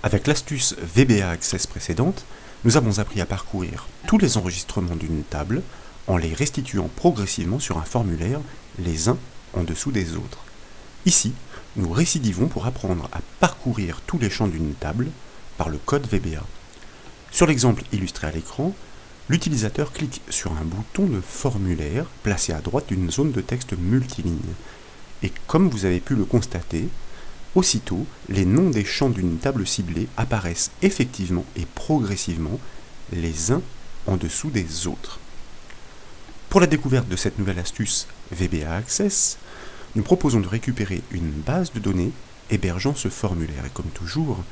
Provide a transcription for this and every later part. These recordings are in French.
Avec l'astuce VBA Access précédente, nous avons appris à parcourir tous les enregistrements d'une table en les restituant progressivement sur un formulaire, les uns en dessous des autres. Ici, nous récidivons pour apprendre à parcourir tous les champs d'une table par le code VBA. Sur l'exemple illustré à l'écran, l'utilisateur clique sur un bouton de formulaire placé à droite d'une zone de texte multiligne. Et comme vous avez pu le constater, aussitôt, les noms des champs d'une table ciblée apparaissent effectivement et progressivement les uns en dessous des autres. Pour la découverte de cette nouvelle astuce VBA Access, nous proposons de récupérer une base de données hébergeant ce formulaire. Et comme toujours,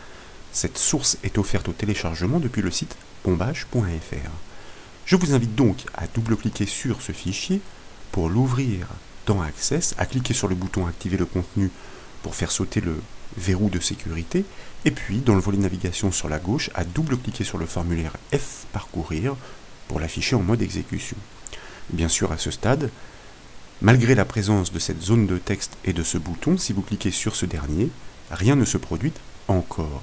cette source est offerte au téléchargement depuis le site bombage.fr. Je vous invite donc à double-cliquer sur ce fichier pour l'ouvrir dans Access, à cliquer sur le bouton Activer le contenu pour faire sauter le verrou de sécurité, et puis dans le volet navigation sur la gauche, à double-cliquer sur le formulaire F Parcourir pour l'afficher en mode exécution. Bien sûr, à ce stade, malgré la présence de cette zone de texte et de ce bouton, si vous cliquez sur ce dernier, rien ne se produit encore.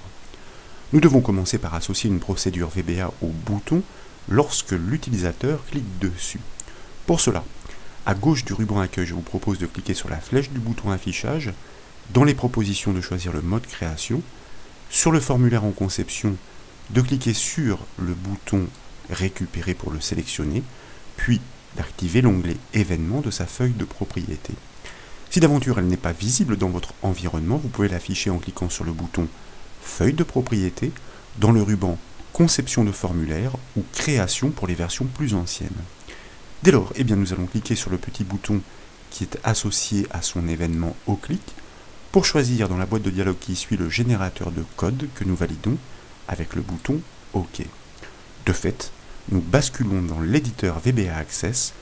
Nous devons commencer par associer une procédure VBA au bouton lorsque l'utilisateur clique dessus. Pour cela, à gauche du ruban accueil, je vous propose de cliquer sur la flèche du bouton affichage, dans les propositions de choisir le mode création, sur le formulaire en conception, de cliquer sur le bouton récupérer pour le sélectionner, puis d'activer l'onglet événements de sa feuille de propriété. Si d'aventure elle n'est pas visible dans votre environnement, vous pouvez l'afficher en cliquant sur le bouton feuille de propriété dans le ruban conception de formulaire ou création pour les versions plus anciennes. Dès lors, nous allons cliquer sur le petit bouton qui est associé à son événement au clic pour choisir dans la boîte de dialogue qui suit le générateur de code que nous validons avec le bouton OK. De fait, nous basculons dans l'éditeur VBA Access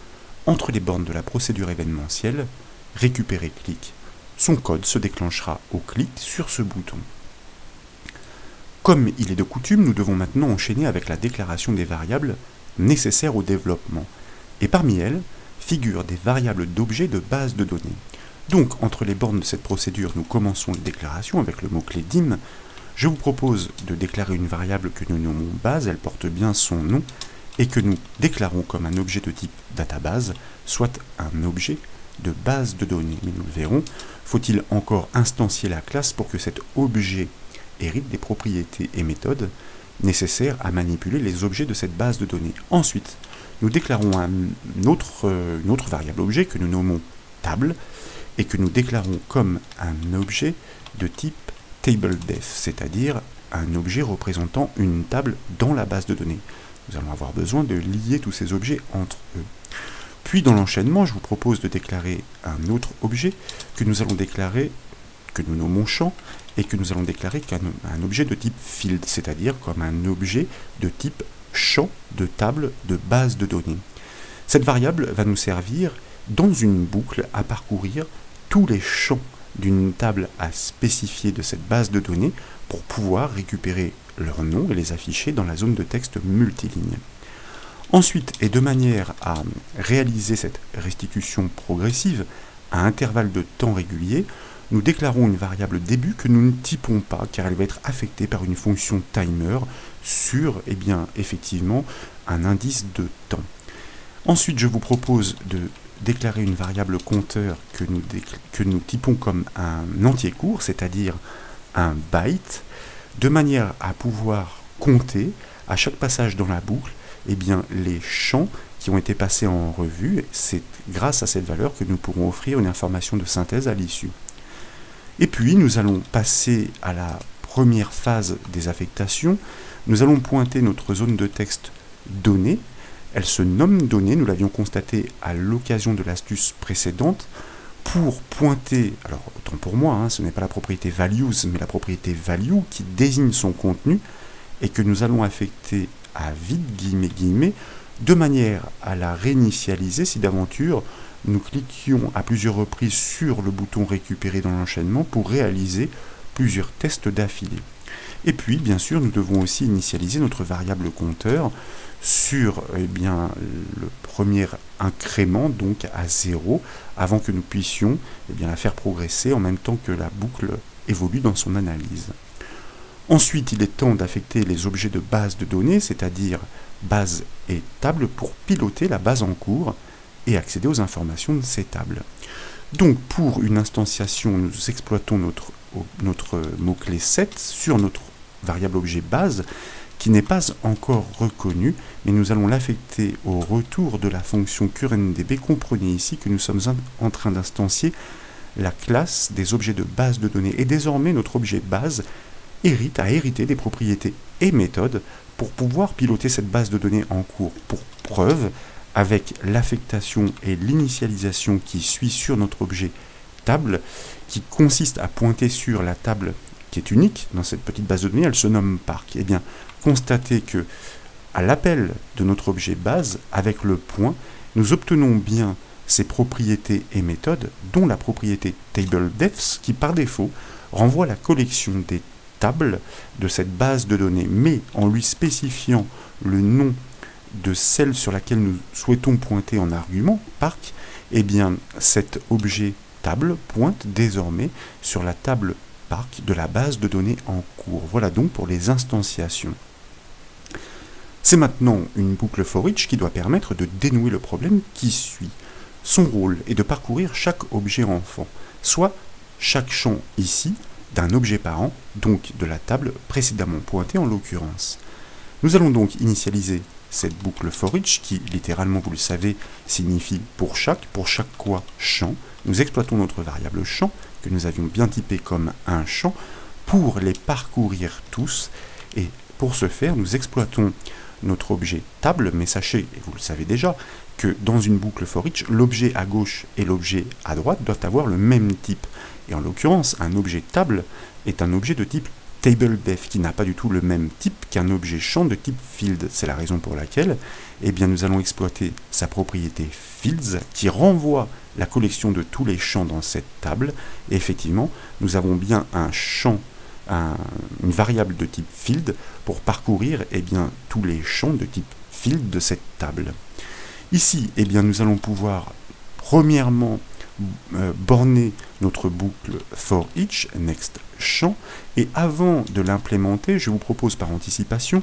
entre les bornes de la procédure événementielle, récupérer clic. Son code se déclenchera au clic sur ce bouton. Comme il est de coutume, nous devons maintenant enchaîner avec la déclaration des variables nécessaires au développement. Et parmi elles, figurent des variables d'objets de base de données. Donc, entre les bornes de cette procédure, nous commençons les déclarations avec le mot-clé dim. Je vous propose de déclarer une variable que nous nommons base, elle porte bien son nom, et que nous déclarons comme un objet de type database, soit un objet de base de données. Mais nous le verrons, faut-il encore instancier la classe pour que cet objet hérite des propriétés et méthodes nécessaires à manipuler les objets de cette base de données. Ensuite, nous déclarons une autre variable objet que nous nommons table et que nous déclarons comme un objet de type tableDef, c'est-à-dire un objet représentant une table dans la base de données. Nous allons avoir besoin de lier tous ces objets entre eux. Puis dans l'enchaînement, je vous propose de déclarer un autre objet que nous allons déclarer, que nous nommons champ, et que nous allons déclarer qu'un objet de type field, c'est-à-dire comme un objet de type champ de table de base de données. Cette variable va nous servir dans une boucle à parcourir tous les champs d'une table à spécifier de cette base de données pour pouvoir récupérer leurs noms et les afficher dans la zone de texte multiligne. Ensuite, et de manière à réaliser cette restitution progressive à intervalles de temps réguliers, nous déclarons une variable début que nous ne typons pas car elle va être affectée par une fonction timer sur, effectivement, un indice de temps. Ensuite, je vous propose de déclarer une variable compteur que nous typons comme un entier court, c'est-à-dire un byte, de manière à pouvoir compter à chaque passage dans la boucle les champs qui ont été passés en revue. C'est grâce à cette valeur que nous pourrons offrir une information de synthèse à l'issue. Et puis, nous allons passer à la première phase des affectations. Nous allons pointer notre zone de texte donnée. Elle se nomme donnée, nous l'avions constaté à l'occasion de l'astuce précédente, pour pointer, alors autant pour moi, ce n'est pas la propriété values, mais la propriété value qui désigne son contenu et que nous allons affecter à vide, guillemets, de manière à la réinitialiser si d'aventure nous cliquions à plusieurs reprises sur le bouton récupérer dans l'enchaînement pour réaliser plusieurs tests d'affilée. Et puis, bien sûr, nous devons aussi initialiser notre variable compteur sur le premier incrément, donc à 0, avant que nous puissions la faire progresser en même temps que la boucle évolue dans son analyse. Ensuite, il est temps d'affecter les objets de base de données, c'est-à-dire base et table, pour piloter la base en cours et accéder aux informations de ces tables. Donc, pour une instantiation, nous exploitons notre mot-clé set sur notre variable objet base, qui n'est pas encore reconnu, mais nous allons l'affecter au retour de la fonction currentDB. Comprenez ici que nous sommes en train d'instancier la classe des objets de base de données. Et désormais, notre objet base a hérité des propriétés et méthodes pour pouvoir piloter cette base de données en cours. Pour preuve, avec l'affectation et l'initialisation qui suit sur notre objet table, qui consiste à pointer sur la table qui est unique dans cette petite base de données, elle se nomme parc. Eh bien, constatez que à l'appel de notre objet base, avec le point, nous obtenons bien ces propriétés et méthodes, dont la propriété TableDefs, qui par défaut renvoie la collection des tables de cette base de données, mais en lui spécifiant le nom de celle sur laquelle nous souhaitons pointer en argument, parc, eh bien cet objet table pointe désormais sur la table parc de la base de données en cours. Voilà donc pour les instanciations. C'est maintenant une boucle for each qui doit permettre de dénouer le problème qui suit. Son rôle est de parcourir chaque objet enfant, soit chaque champ ici d'un objet parent, donc de la table précédemment pointée en l'occurrence. Nous allons donc initialiser cette boucle for each qui, littéralement, vous le savez, signifie pour chaque quoi champ. Nous exploitons notre variable champ, que nous avions bien typé comme un champ, pour les parcourir tous. Et pour ce faire, nous exploitons notre objet table, mais sachez, et vous le savez déjà, que dans une boucle for each, l'objet à gauche et l'objet à droite doivent avoir le même type. Et en l'occurrence, un objet table est un objet de type TableDef, qui n'a pas du tout le même type qu'un objet champ de type field. C'est la raison pour laquelle eh bien, nous allons exploiter sa propriété fields, qui renvoie la collection de tous les champs dans cette table. Et effectivement, nous avons bien un champ, une variable de type field, pour parcourir eh bien, tous les champs de type field de cette table. Ici, eh bien, nous allons pouvoir, premièrement, borner notre boucle for each, next champ, et avant de l'implémenter, je vous propose par anticipation,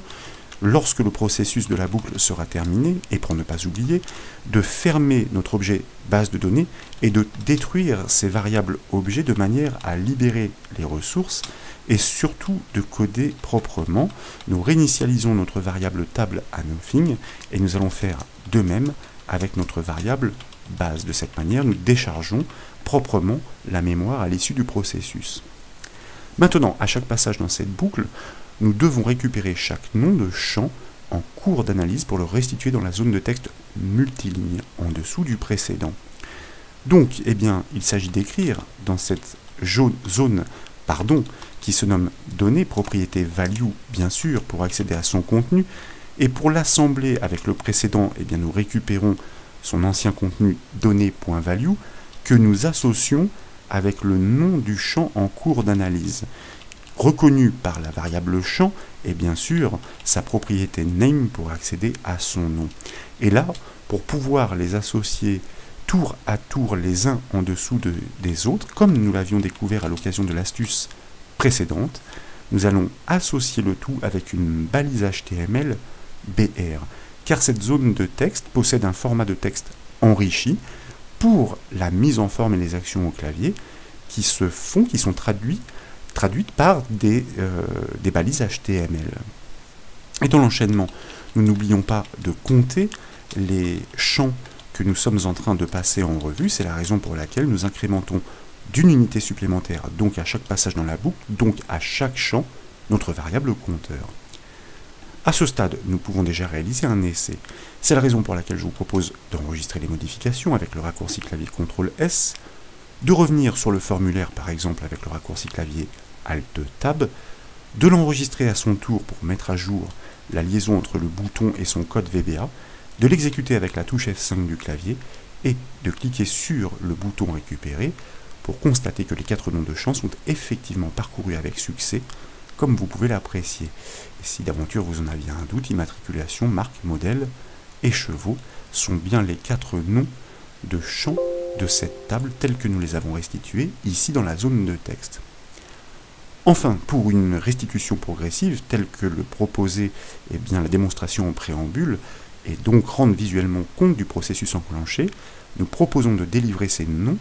lorsque le processus de la boucle sera terminé, et pour ne pas oublier, de fermer notre objet base de données et de détruire ces variables objets de manière à libérer les ressources et surtout de coder proprement. Nous réinitialisons notre variable table à nothing et nous allons faire de même avec notre variable base. De cette manière, nous déchargeons proprement la mémoire à l'issue du processus. Maintenant, à chaque passage dans cette boucle, nous devons récupérer chaque nom de champ en cours d'analyse pour le restituer dans la zone de texte multiligne en dessous du précédent. Donc, eh bien, il s'agit d'écrire dans cette zone qui se nomme données, propriété value, bien sûr, pour accéder à son contenu, et pour l'assembler avec le précédent, eh bien, nous récupérons son ancien contenu données.value que nous associons avec le nom du champ en cours d'analyse, reconnu par la variable champ et bien sûr sa propriété name pour accéder à son nom. Et là, pour pouvoir les associer tour à tour les uns en dessous des autres, comme nous l'avions découvert à l'occasion de l'astuce précédente, nous allons associer le tout avec une balise HTML BR, car cette zone de texte possède un format de texte enrichi pour la mise en forme et les actions au clavier qui sont traduites par des balises HTML. Et dans l'enchaînement, nous n'oublions pas de compter les champs que nous sommes en train de passer en revue. C'est la raison pour laquelle nous incrémentons d'une unité supplémentaire, donc à chaque passage dans la boucle, donc à chaque champ, notre variable compteur. À ce stade, nous pouvons déjà réaliser un essai. C'est la raison pour laquelle je vous propose d'enregistrer les modifications avec le raccourci clavier CTRL-S, de revenir sur le formulaire par exemple avec le raccourci clavier Alt-Tab, de l'enregistrer à son tour pour mettre à jour la liaison entre le bouton et son code VBA, de l'exécuter avec la touche F5 du clavier et de cliquer sur le bouton récupérer pour constater que les 4 noms de champs sont effectivement parcourus avec succès, comme vous pouvez l'apprécier. Et si d'aventure vous en aviez un doute, immatriculation, marque, modèle et chevaux sont bien les 4 noms de champs de cette table tels que nous les avons restitués ici dans la zone de texte. Enfin, pour une restitution progressive, telle que le proposait la démonstration en préambule, et donc rendre visuellement compte du processus enclenché, nous proposons de délivrer ces noms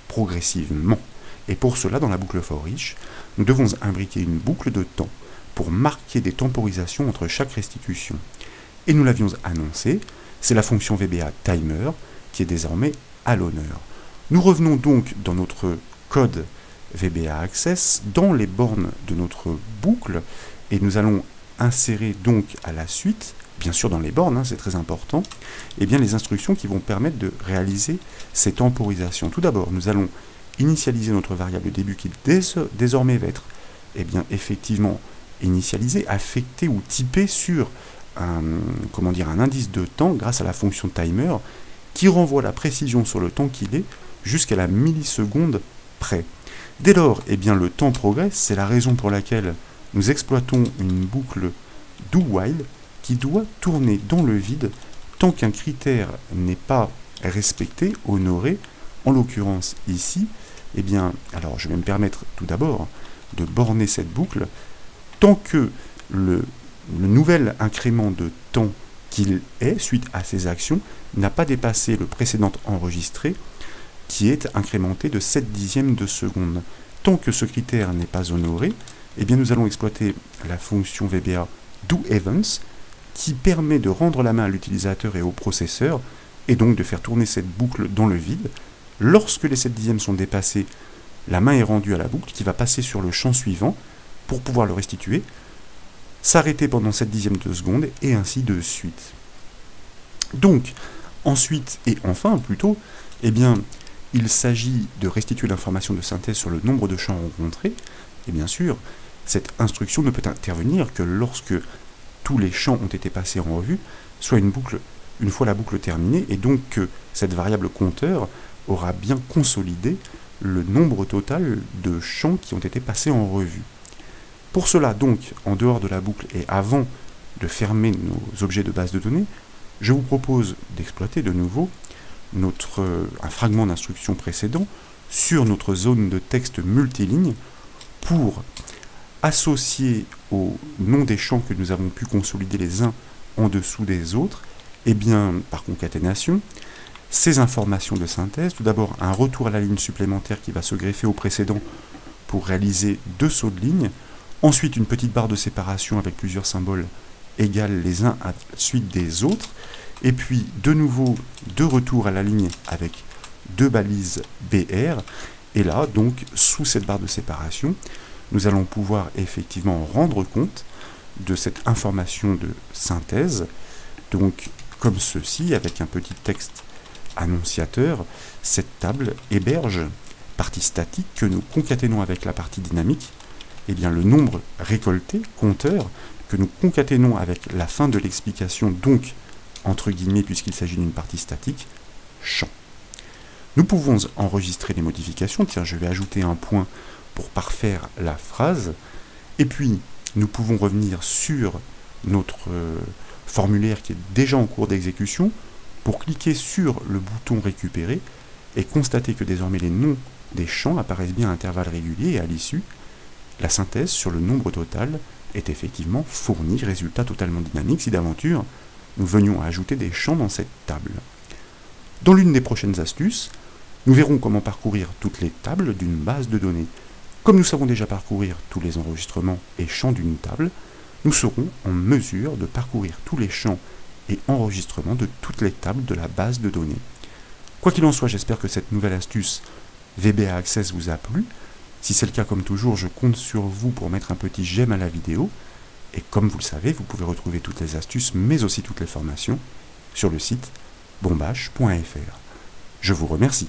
progressivement. Et pour cela, dans la boucle for each, nous devons imbriquer une boucle de temps pour marquer des temporisations entre chaque restitution. Et nous l'avions annoncé, c'est la fonction VBA timer qui est désormais à l'honneur. Nous revenons donc dans notre code VBA Access, dans les bornes de notre boucle, et nous allons insérer donc à la suite, bien sûr dans les bornes, c'est très important, les instructions qui vont permettre de réaliser ces temporisations. Tout d'abord, nous allons initialiser notre variable début qui désormais va être effectivement initialisé, affecté ou typé sur un indice de temps grâce à la fonction timer qui renvoie la précision sur le temps qu'il est jusqu'à la milliseconde près. Dès lors, le temps progresse, c'est la raison pour laquelle nous exploitons une boucle do while qui doit tourner dans le vide tant qu'un critère n'est pas respecté, honoré. En l'occurrence ici, alors je vais me permettre tout d'abord de borner cette boucle tant que le nouvel incrément de temps qu'il est suite à ces actions n'a pas dépassé le précédent enregistré qui est incrémenté de 7/10 de seconde. Tant que ce critère n'est pas honoré, nous allons exploiter la fonction VBA doEvents qui permet de rendre la main à l'utilisateur et au processeur et donc de faire tourner cette boucle dans le vide. Lorsque les 7/10 sont dépassés, la main est rendue à la boucle qui va passer sur le champ suivant pour pouvoir le restituer, s'arrêter pendant 7/10 de seconde et ainsi de suite. Donc, ensuite et enfin plutôt, il s'agit de restituer l'information de synthèse sur le nombre de champs rencontrés, et bien sûr, cette instruction ne peut intervenir que lorsque tous les champs ont été passés en revue, soit une fois la boucle terminée, et donc que cette variable compteur aura bien consolidé le nombre total de champs qui ont été passés en revue. Pour cela, donc, en dehors de la boucle et avant de fermer nos objets de base de données, je vous propose d'exploiter de nouveau un fragment d'instruction précédent sur notre zone de texte multiligne pour associer au nom des champs que nous avons pu consolider les uns en dessous des autres, par concaténation, ces informations de synthèse. Tout d'abord, un retour à la ligne supplémentaire qui va se greffer au précédent pour réaliser 2 sauts de ligne. Ensuite, une petite barre de séparation avec plusieurs symboles égales les uns à la suite des autres. Et puis, de nouveau, 2 retours à la ligne avec 2 balises BR. Et là, donc, sous cette barre de séparation, nous allons pouvoir effectivement rendre compte de cette information de synthèse. Donc, comme ceci, avec un petit texte annonciateur, cette table héberge, partie statique, que nous concaténons avec la partie dynamique, le nombre récolté, compteur, que nous concaténons avec la fin de l'explication, donc, entre guillemets, puisqu'il s'agit d'une partie statique, champ. Nous pouvons enregistrer les modifications. Tiens, je vais ajouter un point pour parfaire la phrase. Et puis, nous pouvons revenir sur notre formulaire qui est déjà en cours d'exécution pour cliquer sur le bouton récupérer et constater que désormais les noms des champs apparaissent bien à intervalles réguliers et à l'issue, la synthèse sur le nombre total est effectivement fournie, résultat totalement dynamique si d'aventure nous venions à ajouter des champs dans cette table. Dans l'une des prochaines astuces, nous verrons comment parcourir toutes les tables d'une base de données. Comme nous savons déjà parcourir tous les enregistrements et champs d'une table, nous serons en mesure de parcourir tous les champs et enregistrements de toutes les tables de la base de données. Quoi qu'il en soit, j'espère que cette nouvelle astuce VBA Access vous a plu. Si c'est le cas, comme toujours, je compte sur vous pour mettre un petit j'aime à la vidéo. Et comme vous le savez, vous pouvez retrouver toutes les astuces, mais aussi toutes les formations, sur le site bombache.fr. Je vous remercie.